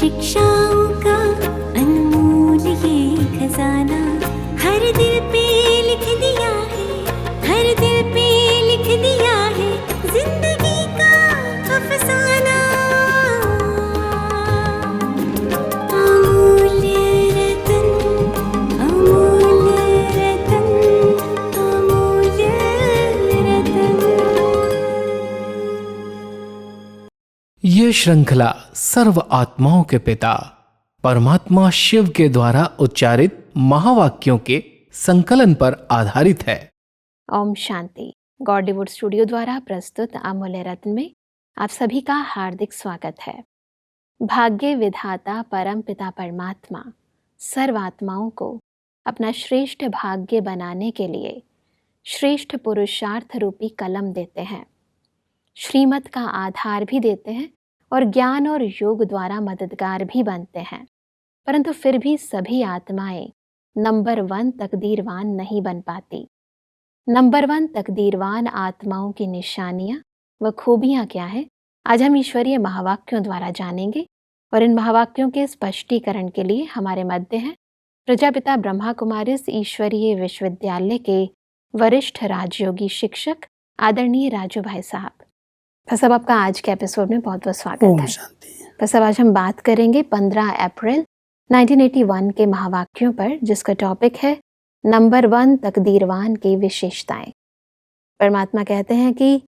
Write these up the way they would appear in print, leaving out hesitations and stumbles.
शिक्षाओं का अनमोल ये खजाना हर दिल पे लिख दिया है, हर दिल पे लिख दिया है जिंदगी का अफसाना। अमूल्य रतन, अमूल्य रतन, अमूल्य रतन। ये श्रृंखला सर्व आत्माओं के पिता परमात्मा शिव के द्वारा उच्चारित महावाक्यों के संकलन पर आधारित है। ओम शांति। गॉडलीवुड स्टूडियो द्वारा प्रस्तुत अमूल्य रत्न में आप सभी का हार्दिक स्वागत है। भाग्य विधाता परम पिता परमात्मा सर्व आत्माओं को अपना श्रेष्ठ भाग्य बनाने के लिए श्रेष्ठ पुरुषार्थ रूपी कलम देते हैं, श्रीमत का आधार भी देते हैं और ज्ञान और योग द्वारा मददगार भी बनते हैं। परंतु फिर भी सभी आत्माएं नंबर 1 तकदीरवान नहीं बन पाती। नंबर 1 तकदीरवान आत्माओं की निशानियां व खूबियां क्या है, आज हम ईश्वरीय महावाक्यों द्वारा जानेंगे। और इन महावाक्यों के स्पष्टीकरण के लिए हमारे मध्य हैं प्रजापिता ब्रह्मा कुमारिस ईश्वरीय विश्वविद्यालय के वरिष्ठ राजयोगी शिक्षक आदरणीय राजू भाई साहब। भाई साहब, आपका आज के एपिसोड में बहुत बहुत स्वागत ओम है। शांति। भाई साहब, आज हम बात करेंगे 15 अप्रैल 1981 के महावाक्यों पर, जिसका टॉपिक है नंबर 1 तकदीरवान की विशेषताएं। परमात्मा कहते हैं कि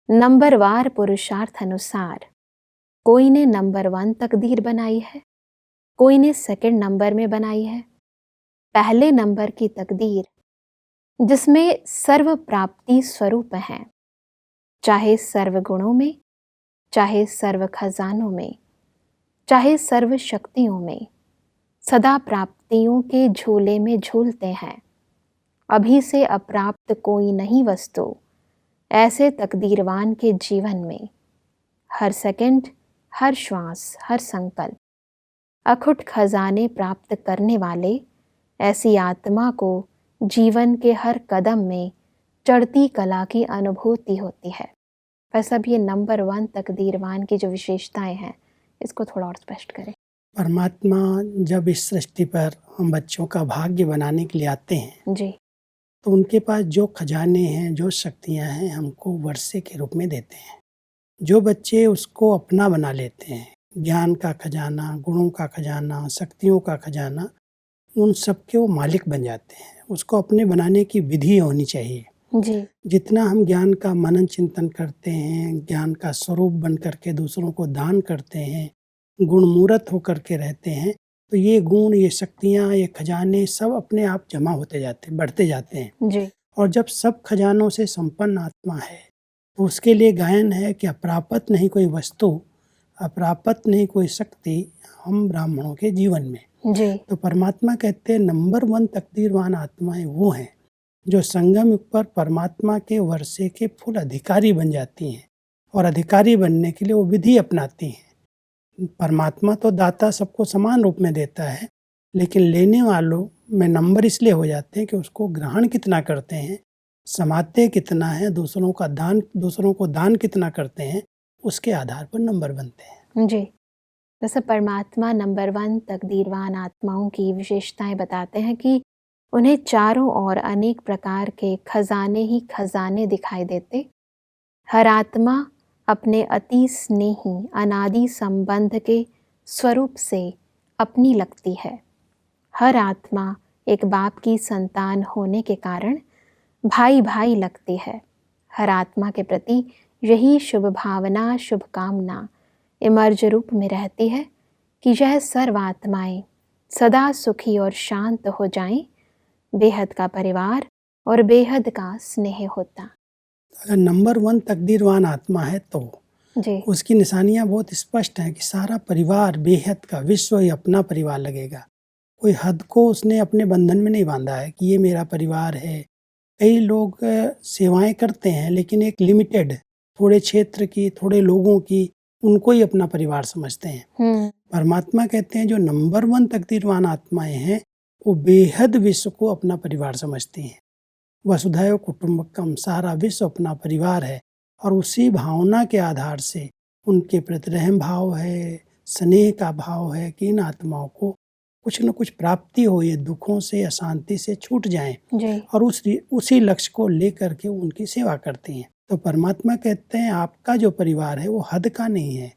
नंबरवार पुरुषार्थ अनुसार कोई ने नंबर 1 तकदीर बनाई है, कोई ने सेकंड नंबर में बनाई है। पहले नंबर की तकदीर जिसमें सर्व प्राप्ति स्वरूप है, चाहे सर्व गुणों में, चाहे सर्व खजानों में, चाहे सर्व शक्तियों में, सदा प्राप्तियों के झूले में झूलते हैं। अभी से अप्राप्त कोई नहीं वस्तु। ऐसे तकदीरवान के जीवन में हर सेकंड, हर श्वास, हर संकल्प अखुट खजाने प्राप्त करने वाले ऐसी आत्मा को जीवन के हर कदम में चढ़ती कला की अनुभूति होती है। वैसा भी ये नंबर 1 तकदीरवान की जो विशेषताएं हैं, इसको थोड़ा और स्पष्ट करें। परमात्मा जब इस सृष्टि पर हम बच्चों का भाग्य बनाने के लिए आते हैं, जी तो उनके पास जो खजाने हैं, जो शक्तियां हैं, हमको वर्षे के रूप में देते हैं। जो बच्चे उसको अपना बना लेते हैं, ज्ञान का खजाना, गुणों का खजाना, शक्तियों का खजाना, उन सब के वो मालिक बन जाते हैं। उसको अपने बनाने की विधि होनी चाहिए। जी जितना हम ज्ञान का मनन चिंतन करते हैं, ज्ञान का स्वरूप बन करके दूसरों को दान करते हैं, गुणमूर्त होकर के रहते हैं, तो ये गुण, ये शक्तियाँ, ये खजाने सब अपने आप जमा होते जाते हैं, बढ़ते जाते हैं। जी और जब सब खजानों से संपन्न आत्मा है, तो उसके लिए गायन है कि अप्राप्त नहीं कोई वस्तु, अप्राप्त नहीं कोई शक्ति हम ब्राह्मणों के जीवन में। जी तो परमात्मा कहते हैं नंबर 1 तकदीरवान आत्माएं वो हैं जो संगम युग पर परमात्मा के वर्षे के फुल अधिकारी बन जाती हैं। और अधिकारी बनने के लिए वो विधि अपनाती हैं। परमात्मा तो दाता सबको समान रूप में देता है, लेकिन लेने वालों में नंबर इसलिए हो जाते हैं कि उसको ग्रहण कितना करते हैं, समाते कितना है, दूसरों को दान कितना करते हैं, उसके आधार पर नंबर बनते हैं। जी वैसे परमात्मा नंबर 1 तकदीरवान आत्माओं की विशेषताएं बताते हैं कि उन्हें चारों ओर अनेक प्रकार के खजाने ही खजाने दिखाई देते। हर आत्मा अपने अति स्नेही अनादि संबंध के स्वरूप से अपनी लगती है। हर आत्मा एक बाप की संतान होने के कारण भाई भाई लगती है। हर आत्मा के प्रति यही शुभ भावना, शुभकामना इमर्ज रूप में रहती है कि यह सर्व आत्माएं सदा सुखी और शांत हो जाएं। बेहद का परिवार और बेहद का स्नेह होता। अगर नंबर 1 तकदीरवान आत्मा है तो जी उसकी निशानियां बहुत स्पष्ट हैं कि सारा परिवार बेहद का, विश्व ही अपना परिवार लगेगा। कोई हद को उसने अपने बंधन में नहीं बांधा है कि ये मेरा परिवार है। कई लोग सेवाएं करते हैं, लेकिन एक लिमिटेड, थोड़े क्षेत्र की, थोड़े लोगों की, उनको ही अपना परिवार समझते हैं। परमात्मा कहते हैं जो नंबर 1 तकदीरवान आत्माएं हैं वो बेहद विश्व को अपना परिवार समझती हैं। वसुधैव कुटुंबकम, सारा विश्व अपना परिवार है। और उसी भावना के आधार से उनके प्रति रहम भाव है, स्नेह का भाव है कि इन आत्माओं को कुछ न कुछ प्राप्ति हो, ये दुखों से, अशांति से छूट जाएं जी और उसी लक्ष्य को लेकर के उनकी सेवा करती हैं। तो परमात्मा कहते हैं आपका जो परिवार है वो हद का नहीं है,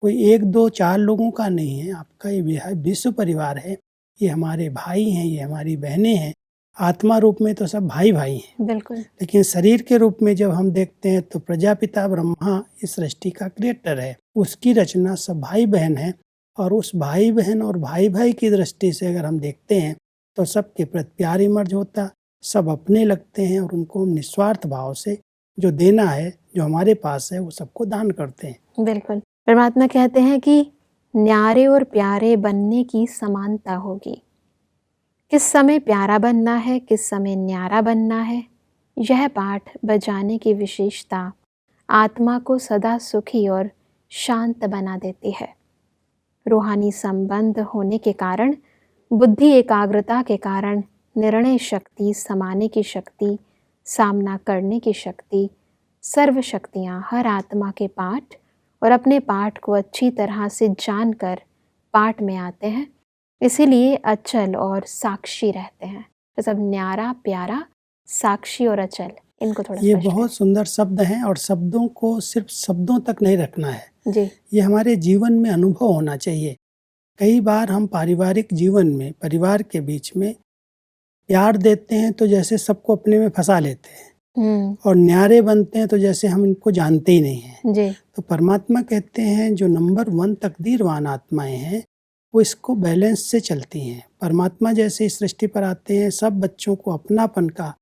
कोई 1, 2, 4 लोगों का नहीं है, आपका ये विश्व परिवार है। ये हमारे भाई हैं, ये हमारी बहनें हैं। आत्मा रूप में तो सब भाई भाई हैं, बिल्कुल। लेकिन शरीर के रूप में जब हम देखते हैं तो प्रजापिता ब्रह्मा इस सृष्टि का क्रिएटर है, उसकी रचना सब भाई बहन है। और उस भाई बहन और भाई भाई की दृष्टि से अगर हम देखते हैं तो सबके प्रति प्यार इमर्ज होता, सब अपने लगते हैं और उनको हम निस्वार्थ भाव से जो देना है, जो हमारे पास है, वो सबको दान करते हैं। बिल्कुल। परमात्मा कहते हैं कि न्यारे और प्यारे बनने की समानता होगी। किस समय प्यारा बनना है, किस समय न्यारा बनना है, यह पाठ बजाने की विशेषता आत्मा को सदा सुखी और शांत बना देती है। रूहानी संबंध होने के कारण, बुद्धि एकाग्रता के कारण निर्णय शक्ति, समाने की शक्ति, सामना करने की शक्ति, सर्व शक्तियाँ हर आत्मा के पाठ और अपने पाठ को अच्छी तरह से जानकर पाठ में आते हैं, इसीलिए अचल और साक्षी रहते हैं। तो सब न्यारा, प्यारा, साक्षी और अचल, इनको थोड़ा ये स्पष्ट बहुत सुंदर शब्द हैं और शब्दों को सिर्फ शब्दों तक नहीं रखना है, जी ये हमारे जीवन में अनुभव होना चाहिए। कई बार हम पारिवारिक जीवन में, परिवार के बीच में प्यार देते हैं तो जैसे सबको अपने में फंसा लेते हैं, और न्यारे बनते हैं तो जैसे हम इनको जानते ही नहीं हैं। जी तो परमात्मा कहते हैं जो नंबर 1 तकदीरवान आत्माएं हैं वो इसको बैलेंस से चलती हैं। परमात्मा जैसे इस सृष्टि पर आते हैं, सब बच्चों को अपनापन का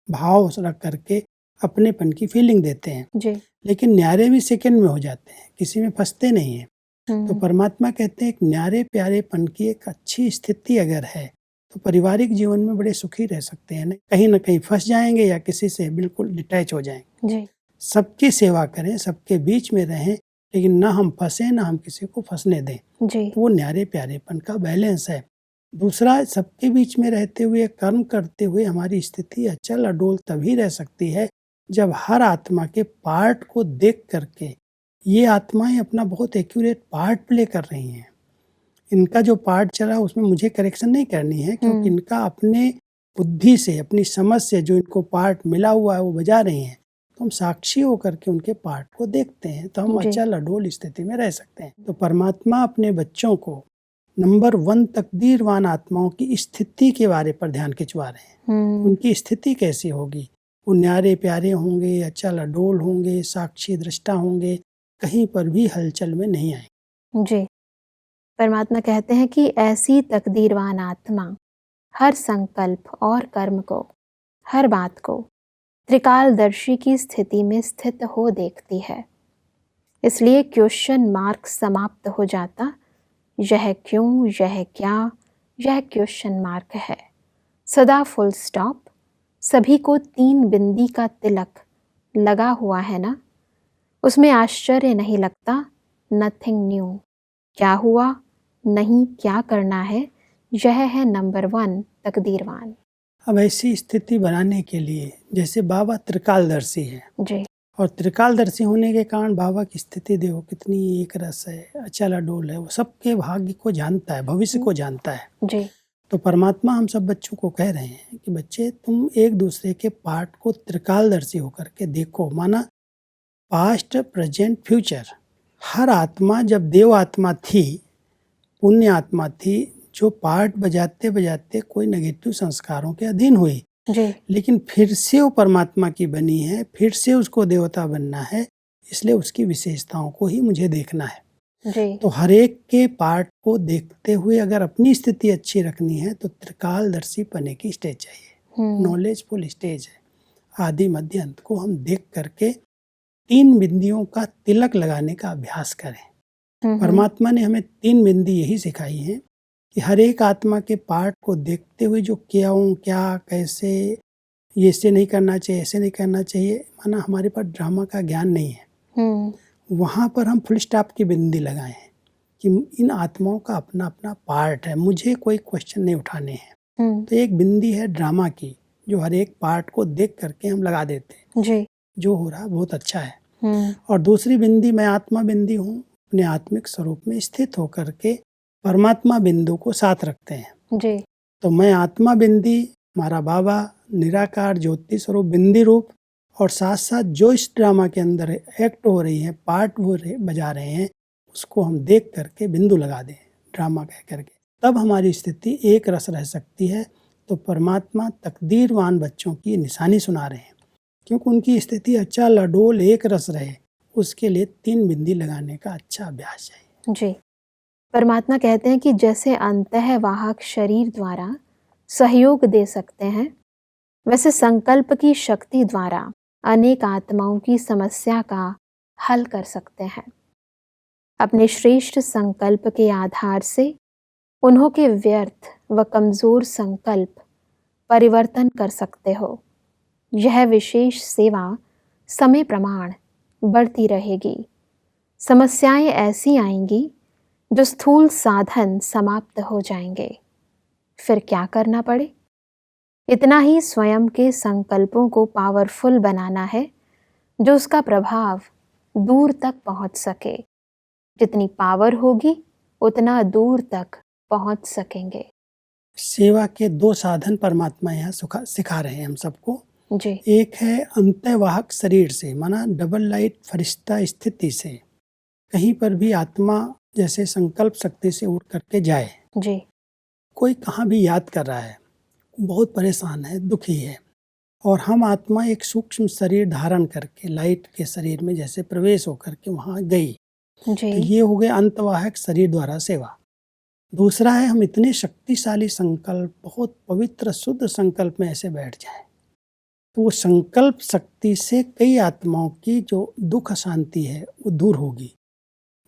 भाव रख करके अपनेपन की फीलिंग देते हैं, जी लेकिन न्यारे भी सेकंड में हो जाते हैं, किसी में फंसते नहीं हैं। तो परमात्मा कहते हैं एक न्यारे प्यारेपन की एक अच्छी स्थिति अगर है तो पारिवारिक जीवन में बड़े सुखी रह सकते हैं। कहीं ना कहीं फंस जाएंगे या किसी से बिल्कुल डिटैच हो जाएंगे। जी सबकी सेवा करें, सबके बीच में रहें, लेकिन ना हम फंसे ना हम किसी को फंसने दें। जी तो वो न्यारे प्यारेपन का बैलेंस है। दूसरा, सबके बीच में रहते हुए, कर्म करते हुए हमारी स्थिति अचल अडोल तभी रह सकती है जब हर आत्मा के पार्ट को देख करके ये आत्माएं अपना बहुत एक्यूरेट पार्ट प्ले कर रही हैं। इनका जो पार्ट चला उसमें मुझे करेक्शन नहीं करनी है, क्योंकि इनका अपने बुद्धि से, अपनी समझ से जो इनको पार्ट मिला हुआ है वो बजा रही हैं। तो हम साक्षी होकर के उनके पार्ट को देखते हैं तो हम जी। अचल अडोल स्थिति में रह सकते हैं। तो परमात्मा अपने बच्चों को नंबर 1 तकदीरवान आत्माओं की स्थिति के बारे पर ध्यान खिंचवा रहे हैं। उनकी स्थिति कैसी होगी? वो न्यारे प्यारे होंगे, अचल अडोल होंगे, साक्षी दृष्टा होंगे, कहीं पर भी हलचल में नहीं आएंगे। जी। परमात्मा कहते हैं कि ऐसी तकदीरवान आत्मा हर संकल्प और कर्म को, हर बात को त्रिकालदर्शी की स्थिति में स्थित हो देखती है। इसलिए क्वेश्चन मार्क समाप्त हो जाता, यह क्यों, यह क्या, यह क्वेश्चन मार्क है। सदा फुल स्टॉप, सभी को 3 बिंदी का तिलक लगा हुआ है ना, उसमें आश्चर्य नहीं लगता। नथिंग न्यू, क्या हुआ, नहीं क्या करना है, यह है नंबर 1 तकदीरवान। अब ऐसी स्थिति बनाने के लिए, जैसे बाबा त्रिकालदर्शी है जी और त्रिकालदर्शी होने के कारण बाबा की स्थिति देखो कितनी एक रस है, अचल अडोल है। वो सबके भाग्य को जानता है, भविष्य को जानता है। जी तो परमात्मा हम सब बच्चों को कह रहे हैं कि बच्चे तुम एक दूसरे के पार्ट को त्रिकालदर्शी होकर के देखो, माना पास्ट, प्रेजेंट, फ्यूचर। हर आत्मा जब देव आत्मा थी, पुण्य आत्मा थी, जो पार्ट बजाते बजाते कोई नेगेटिव संस्कारों के अधीन हुई, जी लेकिन फिर से वो परमात्मा की बनी है, फिर से उसको देवता बनना है, इसलिए उसकी विशेषताओं को ही मुझे देखना है। जी तो हर एक के पार्ट को देखते हुए अगर अपनी स्थिति अच्छी रखनी है तो त्रिकालदर्शी पने की स्टेज चाहिए, नॉलेजफुल स्टेज है। आदि मध्य अंत को हम देख करके 3 बिंदियों का तिलक लगाने का अभ्यास करें। परमात्मा ने हमें 3 बिंदी यही सिखाई है कि हर एक आत्मा के पार्ट को देखते हुए जो क्या हूँ, क्या, कैसे, ये ऐसे नहीं करना चाहिए, ऐसे नहीं करना चाहिए, माना हमारे पास ड्रामा का ज्ञान नहीं है, वहाँ पर हम फुल स्टॉप की बिंदी लगाएं कि इन आत्माओं का अपना अपना पार्ट है, मुझे कोई क्वेश्चन नहीं उठाने हैं। तो एक बिंदी है ड्रामा की, जो हर एक पार्ट को देख करके हम लगा देते हैं, जी जो हो रहा बहुत अच्छा है। और दूसरी बिंदी मैं आत्मा बिंदी हूँ, अपने आत्मिक स्वरूप में स्थित होकर के परमात्मा बिंदु को साथ रखते हैं। जी। तो मैं आत्मा बिंदी, हमारा बाबा निराकार ज्योति स्वरूप बिंदी रूप, और साथ साथ जो इस ड्रामा के अंदर एक्ट हो रही है, पार्ट बजा रहे हैं, उसको हम देख करके बिंदु लगा दें ड्रामा कह करके, तब हमारी स्थिति एक रस रह सकती है। तो परमात्मा तकदीरवान बच्चों की निशानी सुना रहे हैं, क्योंकि उनकी स्थिति अच्छा लडोल एक रस रहे, उसके लिए 3 बिंदी लगाने का अच्छा अभ्यास है। जी। परमात्मा कहते हैं कि जैसे अंतःवाहक शरीर द्वारा सहयोग दे सकते हैं, वैसे संकल्प की शक्ति द्वारा अनेक आत्माओं की समस्या का हल कर सकते हैं। अपने श्रेष्ठ संकल्प के आधार से उन्हों के व्यर्थ व कमजोर संकल्प परिवर्तन कर सकते हो। यह विशेष सेवा समय प्रमाण बढ़ती रहेगी। समस्याएं ऐसी आएंगी जो स्थूल साधन समाप्त हो जाएंगे। फिर क्या करना पड़े? इतना ही स्वयं के संकल्पों को पावरफुल बनाना है, जो उसका प्रभाव दूर तक पहुंच सके। जितनी पावर होगी उतना दूर तक पहुंच सकेंगे। सेवा के 2 साधन परमात्मा यहाँ सिखा रहे हैं हम सबको। जी। एक है अंतःवाहक शरीर से, माना डबल लाइट फरिश्ता स्थिति से कहीं पर भी आत्मा जैसे संकल्प शक्ति से उड़ करके जाए। जी। कोई कहाँ भी याद कर रहा है, बहुत परेशान है, दुखी है, और हम आत्मा एक सूक्ष्म शरीर धारण करके लाइट के शरीर में जैसे प्रवेश होकर के वहाँ गई। जी। तो ये हो गए अंतवाहक शरीर द्वारा सेवा। दूसरा है हम इतने शक्तिशाली संकल्प, बहुत पवित्र शुद्ध संकल्प में ऐसे बैठ जाएं, तो वो संकल्प शक्ति से कई आत्माओं की जो दुख अशांति है वो दूर होगी।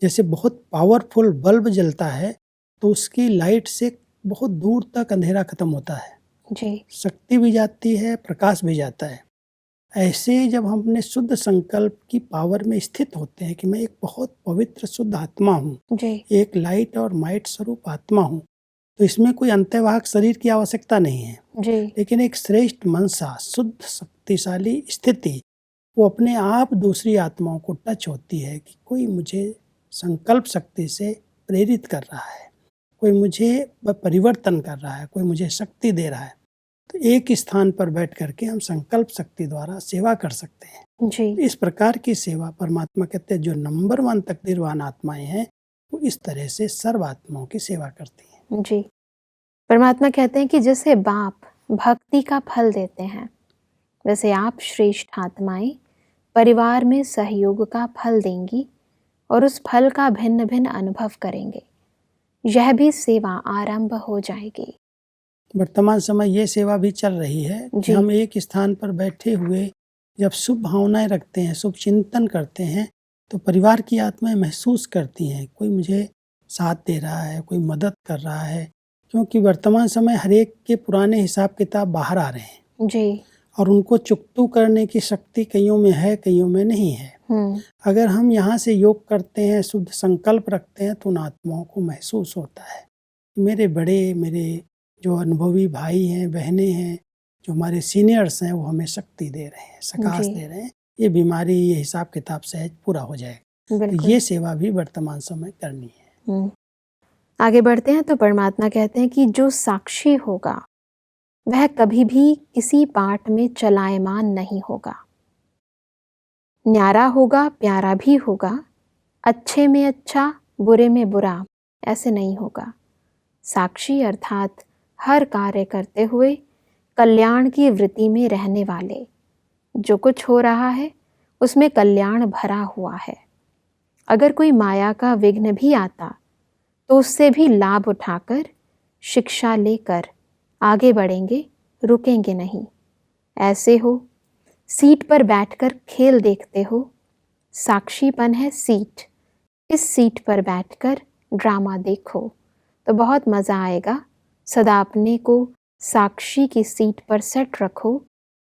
जैसे बहुत पावरफुल बल्ब जलता है तो उसकी लाइट से बहुत दूर तक अंधेरा खत्म होता है, जी। शक्ति भी जाती है, प्रकाश भी जाता है। ऐसे जब हम अपने शुद्ध संकल्प की पावर में स्थित होते हैं कि मैं एक बहुत पवित्र शुद्ध आत्मा हूँ, जी। एक लाइट और माइट स्वरूप आत्मा हूँ, तो इसमें कोई अंतःवाहक शरीर की आवश्यकता नहीं है। जी। लेकिन एक श्रेष्ठ मनसा, शुद्ध शक्तिशाली स्थिति, वो अपने आप दूसरी आत्माओं को टच होती है कि कोई मुझे संकल्प शक्ति से प्रेरित कर रहा है, कोई मुझे परिवर्तन कर रहा है, कोई मुझे शक्ति दे रहा है। तो एक स्थान पर बैठ करके हम संकल्प शक्ति द्वारा सेवा कर सकते हैं। जी। इस प्रकार की सेवा परमात्मा कहते हैं जो नंबर 1 तकदीरवान आत्माएं हैं, वो इस तरह से सर्व आत्माओं की सेवा करती हैं। जी। परमात्मा कहते हैं कि जैसे बाप भक्ति का फल देते हैं, वैसे आप श्रेष्ठ आत्माएं परिवार में सहयोग का फल देंगी और उस फल का भिन्न भिन्न अनुभव करेंगे। यह भी सेवा आरंभ हो जाएगी। वर्तमान समय ये सेवा भी चल रही है कि हम एक स्थान पर बैठे हुए जब शुभ भावनाएं रखते हैं, शुभ चिंतन करते हैं, तो परिवार की आत्माएं महसूस करती हैं कोई मुझे साथ दे रहा है, कोई मदद कर रहा है। क्योंकि वर्तमान समय हर एक के पुराने हिसाब किताब बाहर आ रहे हैं जी। और उनको चुकतू करने की शक्ति कईयों में है, कईयों में नहीं है। अगर हम यहाँ से योग करते हैं, शुद्ध संकल्प रखते हैं, तो उन आत्माओं को महसूस होता है मेरे बड़े, मेरे जो अनुभवी भाई हैं, बहनें हैं, जो हमारे सीनियर्स हैं, वो हमें शक्ति दे रहे हैं, सकाश दे रहे हैं। ये बीमारी, ये हिसाब किताब सहज पूरा हो जाएगा। तो ये सेवा भी वर्तमान समय करनी है। आगे बढ़ते हैं तो परमात्मा कहते हैं कि जो साक्षी होगा वह कभी भी किसी पाठ में चलायमान नहीं होगा। न्यारा होगा, प्यारा भी होगा, अच्छे में अच्छा, बुरे में बुरा, ऐसे नहीं होगा। साक्षी अर्थात हर कार्य करते हुए कल्याण की वृत्ति में रहने वाले। जो कुछ हो रहा है उसमें कल्याण भरा हुआ है। अगर कोई माया का विघ्न भी आता तो उससे भी लाभ उठाकर, शिक्षा लेकर आगे बढ़ेंगे, रुकेंगे नहीं। ऐसे हो सीट पर बैठकर खेल देखते हो, साक्षीपन है सीट, इस सीट पर बैठकर ड्रामा देखो तो बहुत मज़ा आएगा। सदा अपने को साक्षी की सीट पर सेट रखो,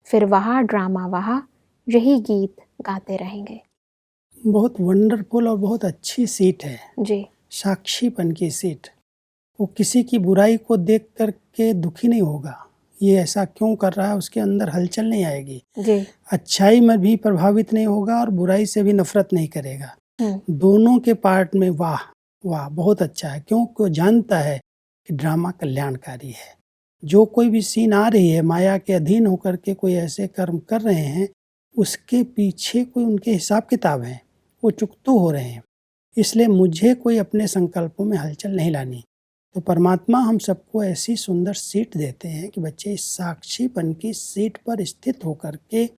फिर वहाँ ड्रामा, वहाँ यही गीत गाते रहेंगे। बहुत वंडरफुल और बहुत अच्छी सीट है जी। साक्षीपन की सीट। वो किसी की बुराई को देख करके दुखी नहीं होगा, ये ऐसा क्यों कर रहा है, उसके अंदर हलचल नहीं आएगी। जी। अच्छाई में भी प्रभावित नहीं होगा और बुराई से भी नफरत नहीं करेगा। दोनों के पार्ट में वाह वाह बहुत अच्छा है, क्योंकि वो जानता है कि ड्रामा कल्याणकारी है। जो कोई भी सीन आ रही है, माया के अधीन होकर के कोई ऐसे कर्म कर रहे हैं, उसके पीछे कोई उनके हिसाब किताब है, वो चुकतू हो रहे हैं। इसलिए मुझे कोई अपने संकल्पों में हलचल नहीं लानी। तो परमात्मा हम सबको ऐसी सुंदर सीट देते हैं कि बच्चे इस साक्षीपन की सीट पर स्थित होकर के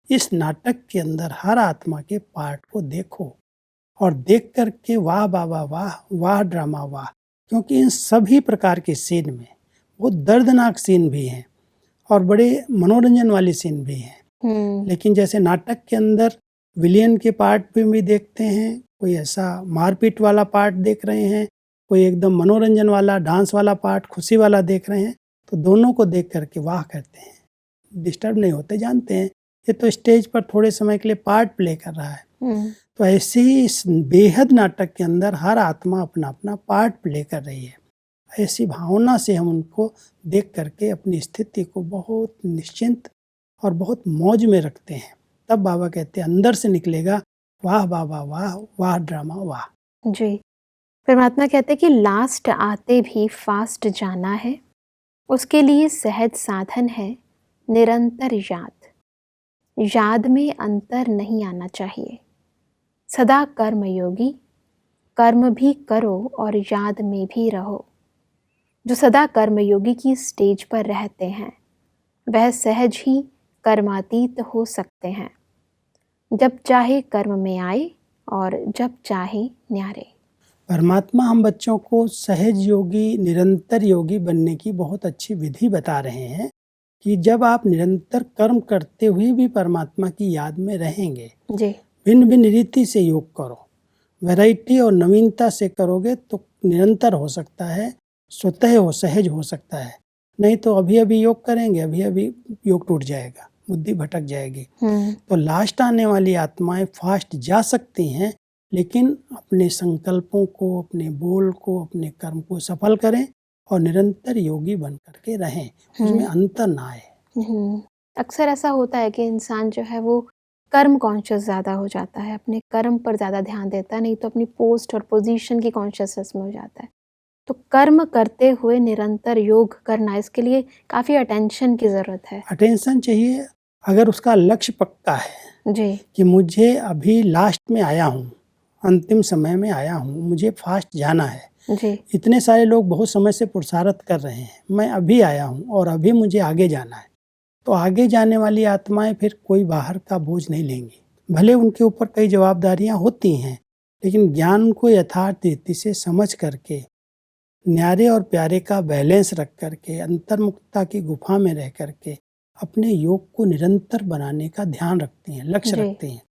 इस नाटक के अंदर हर आत्मा के पार्ट को देखो और देख करके वाह बाबा वाह, वाह ड्रामा वाह। क्योंकि इन सभी प्रकार के सीन में बहुत दर्दनाक सीन भी हैं और बड़े मनोरंजन वाले सीन भी हैं। लेकिन जैसे नाटक के अंदर विलियन के पार्ट भी देखते हैं, कोई ऐसा मारपीट वाला पार्ट देख रहे हैं, कोई एकदम मनोरंजन वाला डांस वाला पार्ट, खुशी वाला देख रहे हैं, तो दोनों को देख करके वाह करते हैं, डिस्टर्ब नहीं होते, जानते हैं ये तो स्टेज पर थोड़े समय के लिए पार्ट प्ले कर रहा है। तो ऐसे ही इस बेहद नाटक के अंदर हर आत्मा अपना अपना पार्ट प्ले कर रही है। ऐसी भावना से हम उनको देख करके अपनी स्थिति को बहुत निश्चिंत और बहुत मौज में रखते हैं। तब बाबा कहते हैं अंदर से निकलेगा वाह बाबा वाह, वाह ड्रामा वाह। जी, परमात्मा कहते हैं कि लास्ट आते भी फास्ट जाना है, उसके लिए सहज साधन है निरंतर याद। याद में अंतर नहीं आना चाहिए, सदा कर्म योगी, कर्म भी करो और याद में भी रहो। जो सदा कर्मयोगी की स्टेज पर रहते हैं वह सहज ही कर्मातीत हो सकते हैं, जब चाहे कर्म में आए और जब चाहे न्यारे। परमात्मा हम बच्चों को सहज योगी, निरंतर योगी बनने की बहुत अच्छी विधि बता रहे हैं कि जब आप निरंतर कर्म करते हुए भी परमात्मा की याद में रहेंगे, जी, भिन्न भिन्न रीति से योग करो, वैरायटी और नवीनता से करोगे तो निरंतर हो सकता है, स्वतः हो सहज हो सकता है। नहीं तो अभी अभी योग करेंगे, अभी अभी योग टूट जाएगा, बुद्धि भटक जाएगी। तो लास्ट आने वाली आत्माएं फास्ट जा सकती हैं, लेकिन अपने संकल्पों को, अपने बोल को, अपने कर्म को सफल करें और निरंतर योगी बन करके रहें, उसमें अंतर ना आए। अक्सर ऐसा होता है कि इंसान जो है वो कर्म कॉन्शियस ज़्यादा हो जाता है, अपने कर्म पर ज़्यादा ध्यान देता है, नहीं तो अपनी पोस्ट और पोजीशन की कॉन्शियसनेस में हो जाता है। तो कर्म करते हुए निरंतर योग करना, इसके लिए काफ़ी अटेंशन की ज़रूरत है। अटेंशन चाहिए, अगर उसका लक्ष्य पक्का है जी, कि मुझे अभी लास्ट में आया हूँ, अंतिम समय में आया हूँ, मुझे फास्ट जाना है। जी, इतने सारे लोग बहुत समय से पुरुषार्थ कर रहे हैं, मैं अभी आया हूँ और अभी मुझे आगे जाना है। तो आगे जाने वाली आत्माएं फिर कोई बाहर का बोझ नहीं लेंगी। भले उनके ऊपर कई जवाबदारियां होती हैं, लेकिन ज्ञान को यथार्थ रीति से समझ करके, न्यारे और प्यारे का बैलेंस रख करके, अंतर्मुक्तता की गुफा में रह करके अपने योग को निरंतर बनाने का ध्यान रखती हैं, लक्ष्य रखती हैं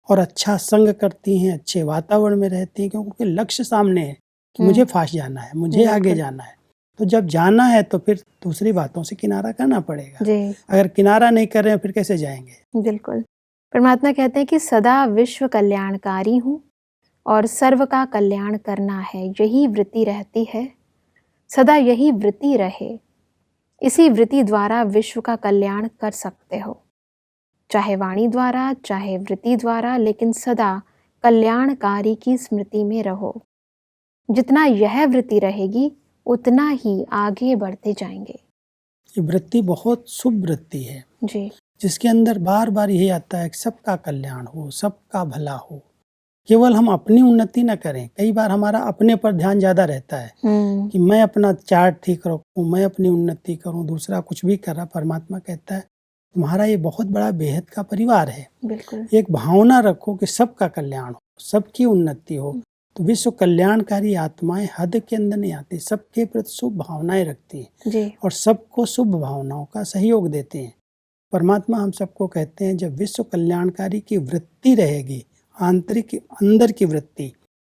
और अच्छा संग करती हैं, अच्छे वातावरण में रहती हैं, क्योंकि लक्ष्य सामने है कि मुझे फास्ट जाना है, मुझे आगे जाना है। तो जब जाना है तो फिर दूसरी बातों से किनारा करना पड़ेगा। अगर किनारा नहीं कर रहे हैं फिर कैसे जाएंगे? बिल्कुल। परमात्मा कहते हैं कि सदा विश्व कल्याणकारी हूँ और सर्व का कल्याण करना है, यही वृत्ति रहती है, सदा यही वृत्ति रहे। इसी वृत्ति द्वारा विश्व का कल्याण कर सकते हो, चाहे वाणी द्वारा चाहे वृत्ति द्वारा, लेकिन सदा कल्याणकारी की स्मृति में रहो। जितना यह वृत्ति रहेगी उतना ही आगे बढ़ते जाएंगे। ये वृत्ति बहुत शुभ वृत्ति है जी, जिसके अंदर बार बार यही आता है कि सबका कल्याण हो, सबका भला हो। केवल हम अपनी उन्नति न करें, कई बार हमारा अपने पर ध्यान ज्यादा रहता है कि मैं अपना चार्ट ठीक रखूं, मैं अपनी उन्नति करूं, दूसरा कुछ भी कर रहा। परमात्मा कहता है तुम्हारा ये बहुत बड़ा बेहद का परिवार है। बिल्कुल। एक भावना रखो कि सबका कल्याण हो, सबकी उन्नति हो। तो विश्व कल्याणकारी आत्माएं हद के अंदर नहीं आती, सबके प्रति शुभ भावनाएं रखती हैं जी, और सबको शुभ भावनाओं का सहयोग देते हैं। परमात्मा हम सबको कहते हैं जब विश्व कल्याणकारी की वृत्ति रहेगी, आंतरिक अंदर की वृत्ति,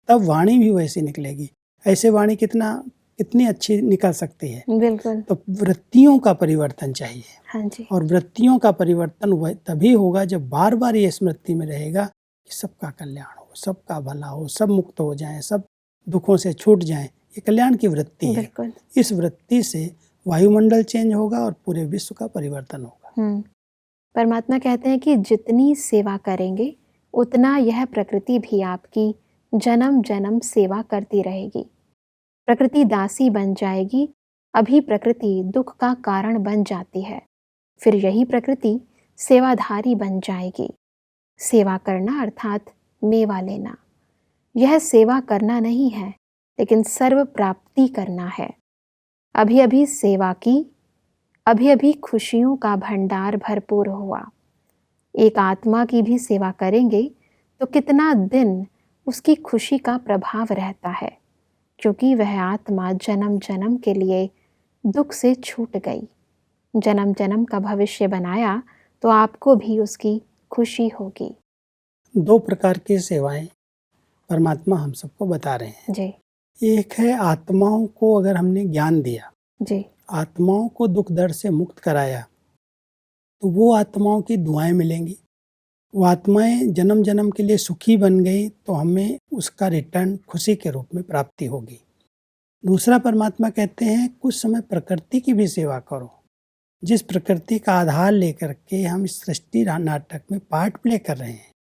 तब वाणी भी वैसी निकलेगी। ऐसे वाणी कितनी अच्छी निकल सकती है। बिल्कुल। तो वृत्तियों का परिवर्तन चाहिए। हाँ जी, और वृत्तियों का परिवर्तन वह तभी होगा जब बार बार ये स्मृति में रहेगा कि सबका कल्याण हो, सबका भला हो, सब मुक्त हो जाएं, सब दुखों से छूट जाएं। ये कल्याण की वृत्ति है। बिल्कुल। इस वृत्ति से वायुमंडल चेंज होगा और पूरे विश्व का परिवर्तन होगा। परमात्मा कहते हैं कि जितनी सेवा करेंगे उतना यह प्रकृति भी आपकी जन्म जन्म सेवा करती रहेगी। प्रकृति दासी बन जाएगी, अभी प्रकृति दुख का कारण बन जाती है, फिर यही प्रकृति सेवाधारी बन जाएगी। सेवा करना अर्थात मेवा लेना, यह सेवा करना नहीं है लेकिन सर्व प्राप्ति करना है। अभी अभी सेवा की, अभी अभी खुशियों का भंडार भरपूर हुआ। एक आत्मा की भी सेवा करेंगे तो कितना दिन उसकी खुशी का प्रभाव रहता है, क्योंकि वह आत्मा जन्म जन्म के लिए दुख से छूट गई। जन्म जन्म का भविष्य बनाया तो आपको भी उसकी खुशी होगी। 2 प्रकार की सेवाएं परमात्मा हम सबको बता रहे हैं जी एक है आत्माओं को अगर हमने ज्ञान दिया, जी आत्माओं को दुख दर्द से मुक्त कराया, तो वो आत्माओं की दुआएं मिलेंगी। वो आत्माएं जन्म जन्म के लिए सुखी बन गई तो हमें उसका रिटर्न खुशी के रूप में प्राप्ति होगी। दूसरा परमात्मा कहते हैं कुछ समय प्रकृति की भी सेवा करो। जिस प्रकृति का आधार लेकर के हम इस सृष्टि नाटक में पार्ट प्ले कर रहे हैं,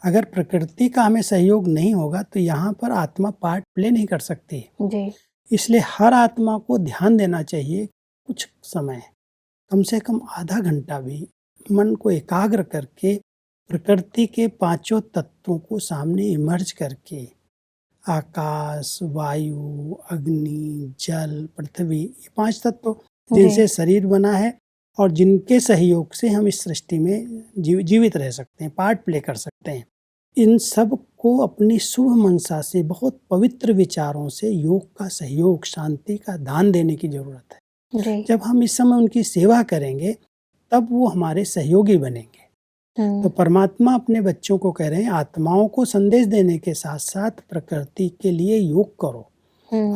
अगर प्रकृति का हमें सहयोग नहीं होगा तो यहाँ पर आत्मा पार्ट प्ले नहीं कर सकती। जी इसलिए हर आत्मा को ध्यान देना चाहिए। कुछ समय, कम से कम आधा घंटा भी मन को एकाग्र करके प्रकृति के 5 तत्वों को सामने इमर्ज करके, आकाश, वायु, अग्नि, जल, पृथ्वी, ये 5 तत्व जिनसे शरीर बना है और जिनके सहयोग से हम इस सृष्टि में जीवित रह सकते हैं, पार्ट प्ले कर सकते हैं। इन सब को अपनी शुभ मनसा से, बहुत पवित्र विचारों से योग का सहयोग, शांति का दान देने की जरूरत है। जी जब हम इस समय उनकी सेवा करेंगे तब वो हमारे सहयोगी बनेंगे। तो परमात्मा अपने बच्चों को कह रहे हैं आत्माओं को संदेश देने के साथ साथ प्रकृति के लिए योग करो।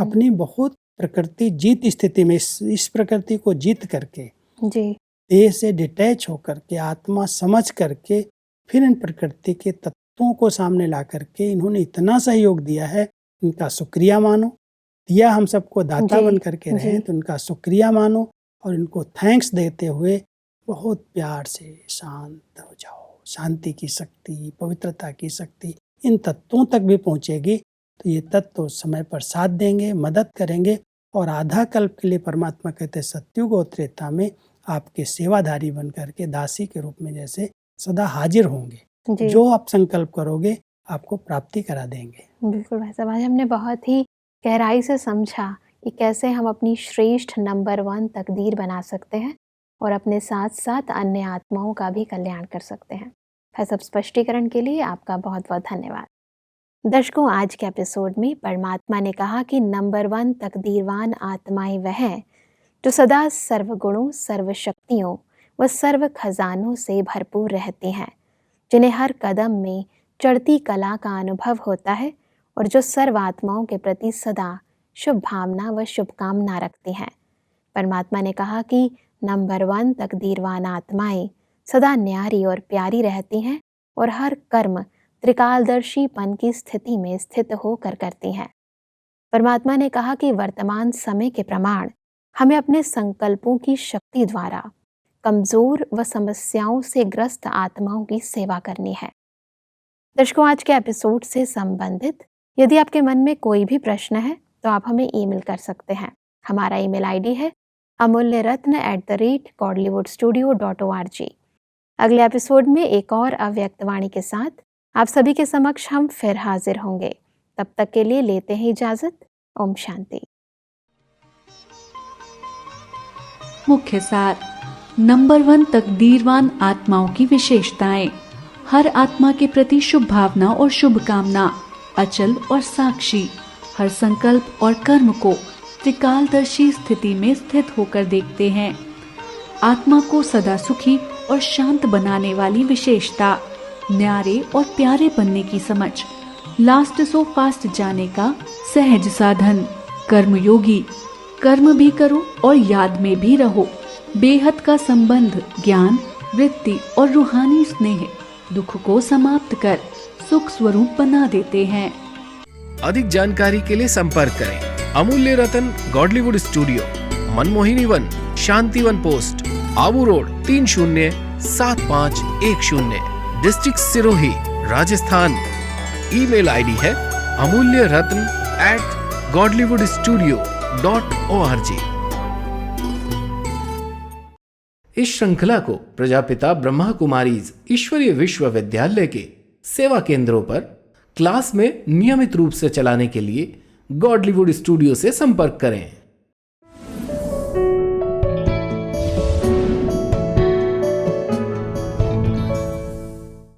अपनी बहुत प्रकृति जीत स्थिति में इस प्रकृति को जीत करके, जी देह से डिटैच होकर के, आत्मा समझ करके, फिर इन प्रकृति के तत्वों को सामने ला करके इन्होंने इतना सहयोग दिया है, इनका शुक्रिया मानो। दिया हम सबको दाता बन करके रहे तो इनका शुक्रिया मानो और इनको थैंक्स देते हुए बहुत प्यार से शांत हो जाओ। शांति की शक्ति, पवित्रता की शक्ति इन तत्वों तक भी पहुंचेगी तो ये तत्व समय पर साथ देंगे, मदद करेंगे और आधा कल्प के लिए परमात्मा कहते हैं सत्युग और त्रेता में आपके सेवाधारी बन करके दासी के रूप में जैसे सदा हाजिर होंगे। जो आप संकल्प करोगे आपको प्राप्ति करा देंगे। बिल्कुल भाई साहब, आज हमने बहुत ही गहराई से समझा कि कैसे हम अपनी श्रेष्ठ नंबर 1 तकदीर बना सकते हैं और अपने साथ साथ अन्य आत्माओं का भी कल्याण कर सकते हैं। भाई साहब, स्पष्टीकरण के लिए आपका बहुत बहुत धन्यवाद। दर्शकों, आज के एपिसोड में परमात्मा ने कहा कि नंबर 1 तकदीरवान आत्माएं वह हैं जो सदा सर्वगुणों, सर्व शक्तियों व सर्व खजानों से भरपूर रहती हैं, जिन्हें हर कदम में चढ़ती कला का अनुभव होता है और जो सर्व आत्माओं के प्रति सदा शुभ भावना व शुभकामना रखती हैं। परमात्मा ने कहा कि नंबर 1 तकदीरवान आत्माएं सदा न्यारी और प्यारी रहती हैं और हर कर्म त्रिकालदर्शीपन की स्थिति में स्थित होकर करती हैं। परमात्मा ने कहा कि वर्तमान समय के प्रमाण हमें अपने संकल्पों की शक्ति द्वारा कमजोर व समस्याओं से ग्रस्त आत्माओं की सेवा करनी है। दर्शकों, आज के एपिसोड से संबंधित यदि आपके मन में कोई भी प्रश्न है तो आप हमें ईमेल कर सकते हैं। हमारा ईमेल आईडी है amulyaratna@godlywoodstudio.org। अगले एपिसोड में एक और अव्यक्त वाणी के साथ आप सभी के समक्ष हम फिर हाजिर होंगे। तब तक के लिए लेते हैं इजाजत। ओम शांति। मुख्य सार। नंबर 1 तकदीरवान आत्माओं की विशेषताएं। हर आत्मा के प्रति शुभ भावना और शुभकामना, अचल और साक्षी, हर संकल्प और कर्म को त्रिकालदर्शी स्थिति में स्थित होकर देखते हैं। आत्मा को सदा सुखी और शांत बनाने वाली विशेषता, न्यारे और प्यारे बनने की समझ, लास्ट सो फास्ट जाने का सहज साधन, कर्मयोगी, कर्म भी करो और याद में भी रहो, बेहद का संबंध, ज्ञान, वृत्ति और रूहानी स्नेह दुख को समाप्त कर सुख स्वरूप बना देते हैं। अधिक जानकारी के लिए संपर्क करें अमूल्य रतन, गॉडलीवुड स्टूडियो, मनमोहिनी 1, शांति 1 post, Abu road, 307510, district Sirohi, Rajasthan. Email ID है amulyaratn@godlywoodstudio.org। इस श्रृंखला को प्रजापिता ब्रह्मा कुमारीज ईश्वरीय विश्वविद्यालय के सेवा केंद्रों पर क्लास में नियमित रूप से चलाने के लिए गॉडलीवुड स्टूडियो से संपर्क करें।